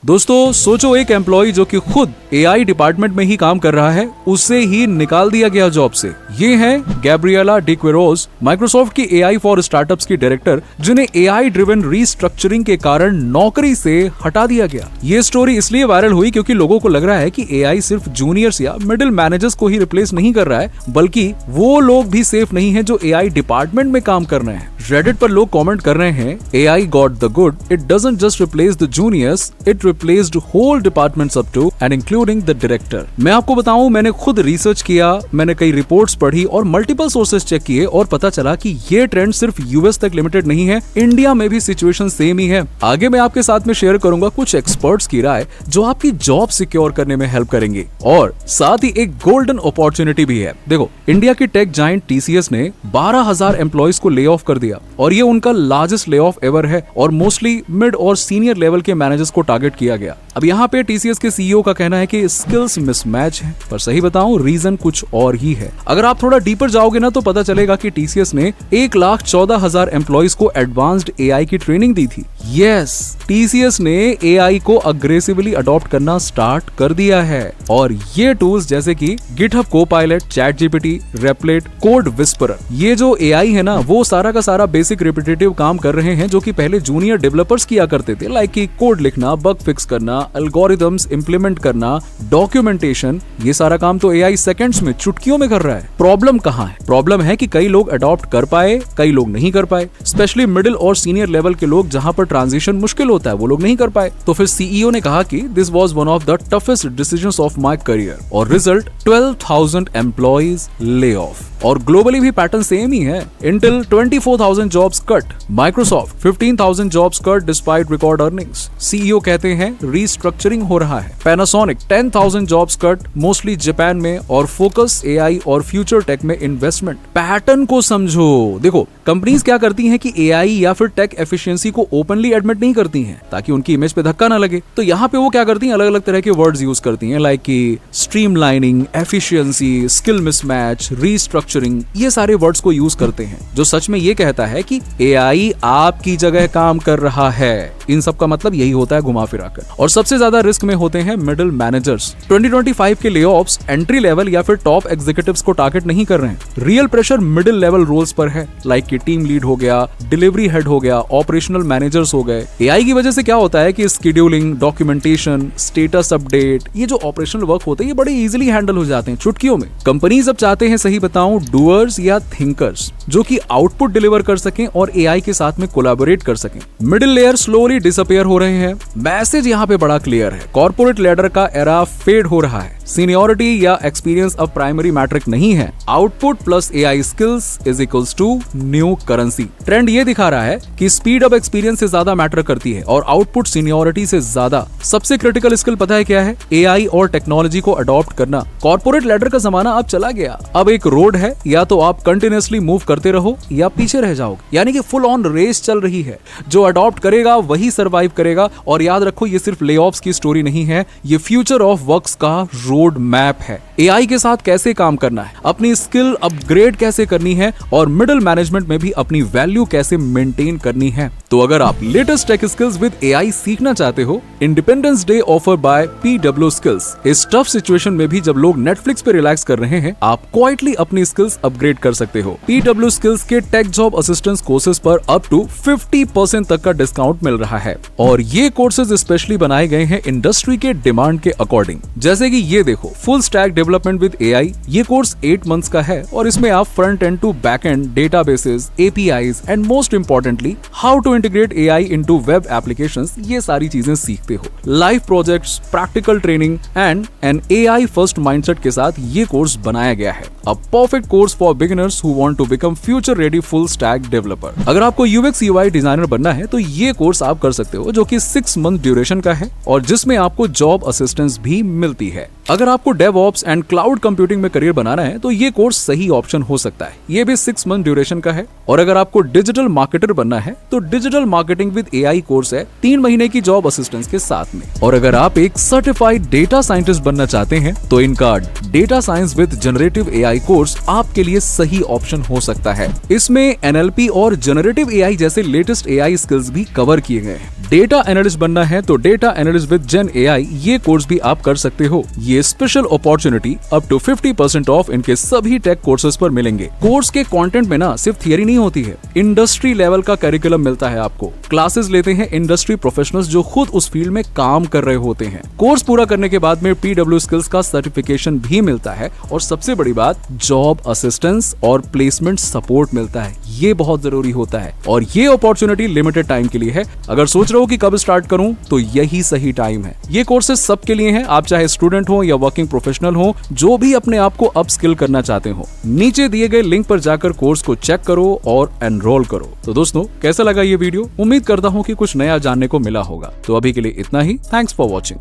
दोस्तों सोचो, एक एम्प्लॉय जो कि खुद एआई डिपार्टमेंट में ही काम कर रहा है, उसे ही निकाल दिया गया जॉब से। ये है गैब्रिएला डी क्वेरोज, माइक्रोसॉफ्ट की एआई फॉर स्टार्टअप्स की डायरेक्टर, जिन्हें एआई ड्रिवन रीस्ट्रक्चरिंग के कारण नौकरी से हटा दिया गया। ये स्टोरी इसलिए वायरल हुई क्योंकि लोगों को लग रहा है कि एआई सिर्फ जूनियर्स या मिडिल मैनेजर्स को ही रिप्लेस नहीं कर रहा है, बल्कि वो लोग भी सेफ नहीं है जो एआई डिपार्टमेंट में काम कर रहे हैं। रेडिट पर लोग कमेंट कर रहे हैं, AI got the good, it doesn't just replace the juniors, it replaced whole departments up to and including the director. मैं आपको बताऊं, मैंने खुद रिसर्च किया, मैंने कई रिपोर्ट्स पढ़ी और मल्टीपल सोर्सेस चेक किए और पता चला कि ये ट्रेंड सिर्फ यूएस तक लिमिटेड नहीं है, इंडिया में भी सिचुएशन सेम ही है। आगे मैं आपके साथ में शेयर करूंगा कुछ एक्सपर्ट्स की राय जो आपकी जॉब सिक्योर करने में हेल्प करेंगे, और साथ ही एक गोल्डन अपॉर्चुनिटी भी है। देखो, इंडिया की टेक जायंट टीसीएस ने 12,000 एम्प्लॉइज को ले ऑफ कर दिया और ये उनका लार्जेस्ट ले ऑफ एवर है, और मोस्टली मिड और सीनियर लेवल के मैनेजर्स को टारगेट किया गया। अब यहाँ पे टीसीएस के सीईओ का कहना है कि स्किल्स मिसमैच है, पर सही बताऊं रीजन कुछ और ही है। अगर आप थोड़ा डीपर जाओगे ना तो पता चलेगा कि टीसीएस ने 1,14,000 एम्प्लॉइज को एडवांस्ड एआई की ट्रेनिंग दी थी। यस, टीसीएस ने एआई को अग्रेसिवली अडॉप्ट करना स्टार्ट कर दिया है, और ये टूल्स जैसे कि GitHub Copilot, ChatGPT, रेपलेट, code whisperer, ये जो एआई है ना, वो सारा का सारा बेसिक रिपीटेटिव काम कर रहे हैं जो कि पहले जूनियर डेवलपर्स किया करते थे, लाइक कि कोड लिखना, बग फिक्स करना, एल्गोरिथम्स इंप्लीमेंट करना, डॉक्यूमेंटेशन। ये सारा काम तो एआई सेकंड्स में, चुटकियों में कर रहा है। प्रॉब्लम कहाँ है? प्रॉब्लम है कि कई लोग अडॉप्ट कर पाए, कई लोग नहीं कर पाए, स्पेशली मिडिल और सीनियर लेवल के लोग, जहां पर ट्रांजिशन मुश्किल होता है, वो लोग नहीं कर पाए। तो फिर सीईओ ने कहा कि this was one of the toughest decisions of my career, और रिजल्ट 12,000 एम्प्लॉइज ले ऑफ। और ग्लोबली भी पैटर्न सेम ही है। Intel 24,000 jobs cut, Microsoft 15,000 jobs cut despite record earnings. CEO कहते हैं रीस्ट्रक्चरिंग हो रहा है। Panasonic 10,000 jobs cut, mostly Japan में, और फोकस एआई और फ्यूचर टेक में इन्वेस्टमेंट। पैटर्न को समझो। देखो, कंपनीज क्या करती हैं कि एआई या फिर टेक एफिशिएंसी को ओपनली एडमिट नहीं करती हैं ताकि उनकी इमेज पे धक्का ना लगे। तो यहाँ पे वो क्या करती हैं, अलग अलग तरह के वर्ड्स यूज करती हैं, लाइक कि streamlining, efficiency, skill mismatch, restructuring, ये सारे वर्ड्स को यूज करते हैं, जो सच में ये कहता है कि एआई आपकी जगह काम कर रहा है। इन सब का मतलब यही होता है घुमा फिरा कर। और सबसे ज्यादा रिस्क में होते हैं मिडिल मैनेजर्स। 2025 के लेऑफ्स एंट्री लेवल या फिर टॉप एग्जीक्यूटिव्स को टारगेट नहीं कर रहे हैं। Real pressure middle level roles पर है, लाइक कि टीम लीड हो गया, डिलीवरी हेड हो गया, ऑपरेशनल मैनेजर्स हो गए। एआई की वजह से क्या होता है कि स्केड्यूलिंग, डॉक्यूमेंटेशन, स्टेटस अपडेट, ये जो ऑपरेशनल वर्क होते हैं, ये बड़े इजीली हैंडल हो जाते हैं चुटकियों में। कंपनीज अब चाहते हैं, सही बताऊं, डूअर्स या थिंकर्स जो कि आउटपुट डिलीवर कर सकें और एआई के साथ में कोलैबोरेट कर सकें। मिडिल लेयर स्लोली डिसअपीयर हो रहे हैं। मैसेज यहाँ पे बड़ा क्लियर है, कॉर्पोरेट लेडर का एरा फेड हो रहा है। सीनियरिटी या एक्सपीरियंस अब प्राइमरी मैट्रिक नहीं है। Output plus AI skills is equals to new currency. Trend ये दिखा रहा है कि स्पीड अब एक्सपीरियंस से ज्यादा मैटर करती है और आउटपुट सीनियरिटी से ज्यादा। सबसे क्रिटिकल स्किल पता है क्या है? एआई और टेक्नोलॉजी को अडॉप्ट करना। कॉर्पोरेट लेडर का जमाना अब चला गया। अब एक रोड है, या तो आप कंटिन्यूअसली मूव करते रहो या पीछे रह जाओगे। यानी कि फुल ऑन रेस चल रही है। जो अडॉप्ट करेगा वही सर्वाइव करेगा। और याद रखो, ये सिर्फ लेऑफ्स की स्टोरी नहीं है, ये फ्यूचर ऑफ वर्क्स का रोड मैप है। एआई के साथ कैसे काम करना है, अपनी स्किल अपग्रेड कैसे करनी है, और मिडिल मैनेजमेंट में भी अपनी वैल्यू कैसे मेंटेन करनी है। तो अगर आप latest tech skills with AI सीखना चाहते हो, independence day offer by PW skills. इस टफ सिचुएशन में भी जब लोग नेटफ्लिक्स पे रिलैक्स कर रहे हैं, आप क्वाइटली अपनी स्किल्स अपग्रेड कर सकते हो। पीडब्ल्यू स्किल्स के टेक जॉब असिस्टेंस कोर्सेज पर अप टू 50% तक का डिस्काउंट मिल रहा है, और ये कोर्सेज स्पेशली बनाए गए हैं इंडस्ट्री के डिमांड के अकॉर्डिंग। जैसे कि ये देखो, full stack development with AI. ये कोर्स 8 मंथ्स का है और इसमें आप front end to back end, databases, APIs and most importantly how to integrate AI into web applications, ये सारी चीजें सीखते हो। Live projects, practical training and an AI first mindset के साथ ये कोर्स बनाया गया है। A perfect course for beginners who want to become future ready full stack developer. अगर आपको यूएक्स यूआई डिजाइनर बनना है तो ये कोर्स आप कर सकते हो, जो कि 6 मंथ ड्यूरेशन का है और जिसमें आपको जॉब असिस्टेंस भी मिलती है। अगर आपको डेवऑप्स एंड क्लाउड कंप्यूटिंग में करियर बनाना है तो ये कोर्स सही ऑप्शन हो सकता है। ये भी 6 मंथ ड्यूरेशन का है। और अगर आपको डिजिटल मार्केटर बनना है तो digital marketing with AI course है 3 महीने की जॉब असिस्टेंस के साथ में। और अगर आप एक सर्टिफाइड डेटा साइंटिस्ट बनना चाहते हैं तो इनका data science with generative AI course आपके लिए सही ऑप्शन हो सकता है। इसमें एनएलपी और जनरेटिव एआई जैसे लेटेस्ट एआई स्किल्स भी कवर किए गए हैं। डेटा एनालिस्ट बनना है तो data analyst with gen AI ये कोर्स भी आप कर सकते हो। ये special opportunity up to 50% off इनके सभी टेक कोर्सेज पर मिलेंगे। कोर्स के कंटेंट में ना सिर्फ थियरी नहीं होती है, इंडस्ट्री लेवल का करिकुलम मिलता है आपको। क्लासेस लेते हैं इंडस्ट्री प्रोफेशनल्स जो खुद उस फील्ड में काम कर रहे होते हैं। कोर्स पूरा करने के बाद में PW स्किल्स का सर्टिफिकेशन भी मिलता है और सबसे बड़ी बात जॉब असिस्टेंस और प्लेसमेंट सपोर्ट मिलता है। ये बहुत जरूरी होता है और ये अपॉर्चुनिटी लिमिटेड टाइम के लिए है। अगर सोच रहे हो कि कब स्टार्ट करूं तो यही सही टाइम है। ये कोर्सेज सबके लिए हैं, आप चाहे स्टूडेंट हो या वर्किंग प्रोफेशनल हो, जो भी अपने आप को अप स्किल करना चाहते हो। नीचे दिए गए लिंक पर जाकर कोर्स को चेक करो और एनरोल करो। तो दोस्तों कैसा लगा ये वीडियो? उम्मीद करता हूँ कि कुछ नया जानने को मिला होगा। तो अभी के लिए इतना ही। Thanks for watching.